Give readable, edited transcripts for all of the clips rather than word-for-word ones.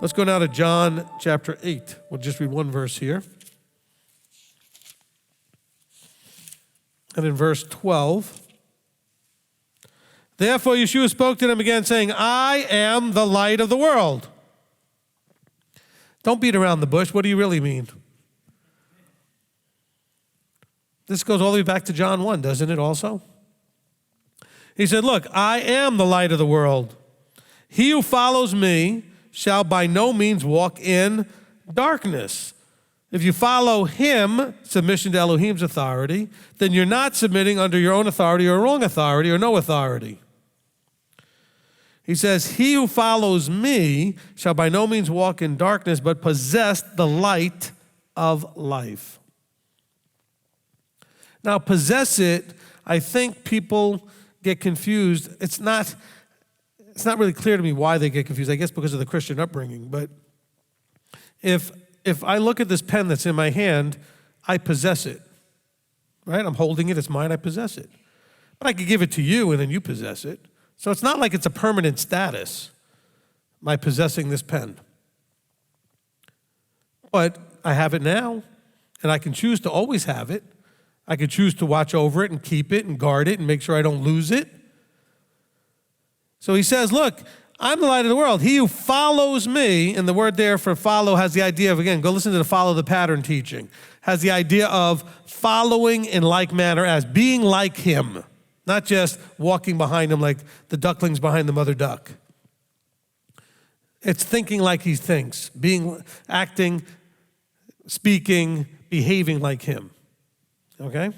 Let's go now to John chapter 8. We'll just read one verse here. And in verse 12, therefore Yeshua spoke to them again, saying, I am the light of the world. Don't beat around the bush. What do you really mean? This goes all the way back to John 1, doesn't it also? He said, look, I am the light of the world. He who follows me shall by no means walk in darkness. If you follow him, submission to Elohim's authority, then you're not submitting under your own authority or wrong authority or no authority. He says, he who follows me shall by no means walk in darkness, but possess the light of life. Now, possess it, I think people get confused. It's not really clear to me why they get confused, I guess because of the Christian upbringing. But if I look at this pen that's in my hand, I possess it, right? I'm holding it, it's mine, I possess it. But I could give it to you and then you possess it. So it's not like it's a permanent status, my possessing this pen. But I have it now, and I can choose to always have it. I could choose to watch over it and keep it and guard it and make sure I don't lose it. So he says, look, I'm the light of the world. He who follows me, and the word there for follow has the idea of, again, go listen to the follow the pattern teaching, has the idea of following in like manner as, being like him, not just walking behind him like the ducklings behind the mother duck. It's thinking like he thinks, acting, speaking, behaving like him. Okay?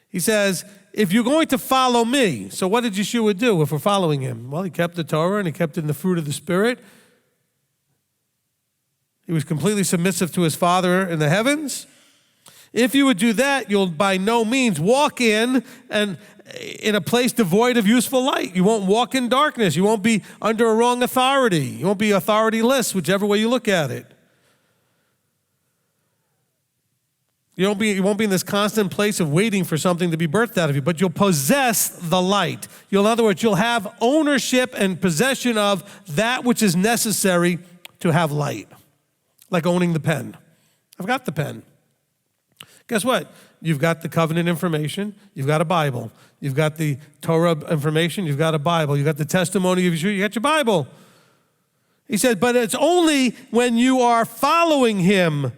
He says, if you're going to follow me, so what did Yeshua do if we're following him? Well, he kept the Torah and he kept in the fruit of the Spirit. He was completely submissive to his Father in the heavens. If you would do that, you'll by no means walk in a place devoid of useful light. You won't walk in darkness. You won't be under a wrong authority. You won't be authorityless, whichever way you look at it. You won't be in this constant place of waiting for something to be birthed out of you, but you'll possess the light. In other words, you'll have ownership and possession of that which is necessary to have light, like owning the pen. I've got the pen. Guess what? You've got the covenant information. You've got a Bible. You've got the Torah information. You've got a Bible. You've got the testimony of Yeshua. You got your Bible. He said, but it's only when you are following him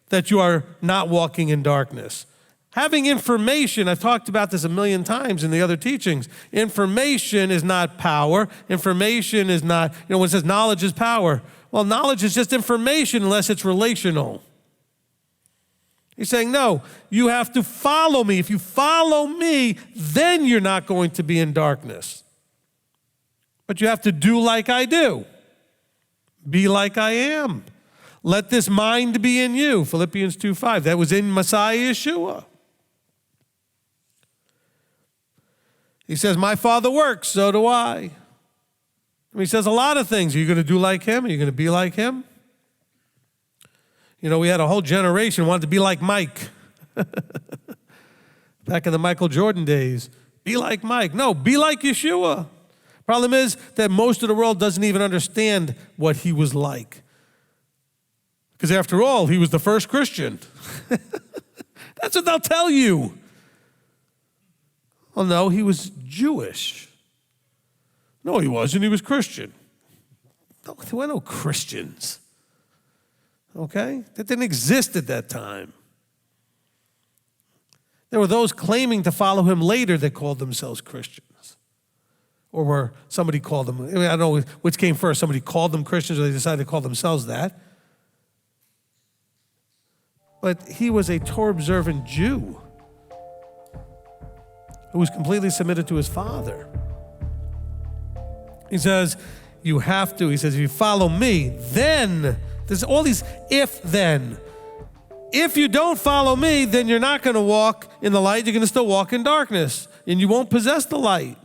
that you are not walking in darkness. Having information, I've talked about this a million times in the other teachings. Information is not power. Information is not, when it says knowledge is power. Well, knowledge is just information unless it's relational. He's saying, no, you have to follow me. If you follow me, then you're not going to be in darkness. But you have to do like I do. Be like I am. Let this mind be in you, Philippians 2:5. That was in Messiah Yeshua. He says, my Father works, so do I. He says a lot of things. Are you going to do like him? Are you going to be like him? We had a whole generation wanted to be like Mike. Back in the Michael Jordan days. Be like Mike. No, be like Yeshua. Problem is that most of the world doesn't even understand what he was like. Because after all, he was the first Christian. That's what they'll tell you. Well, no, he was Jewish. No, he wasn't. He was Christian. No, there were no Christians. Okay? That didn't exist at that time. There were those claiming to follow him later that called themselves Christians. Or where somebody called them, I don't know which came first. Somebody called them Christians or they decided to call themselves that. But he was a Torah-observant Jew who was completely submitted to his Father. He says, you have to. He says, if you follow me, then, there's all these if-then. If you don't follow me, then you're not going to walk in the light. You're going to still walk in darkness, and you won't possess the light.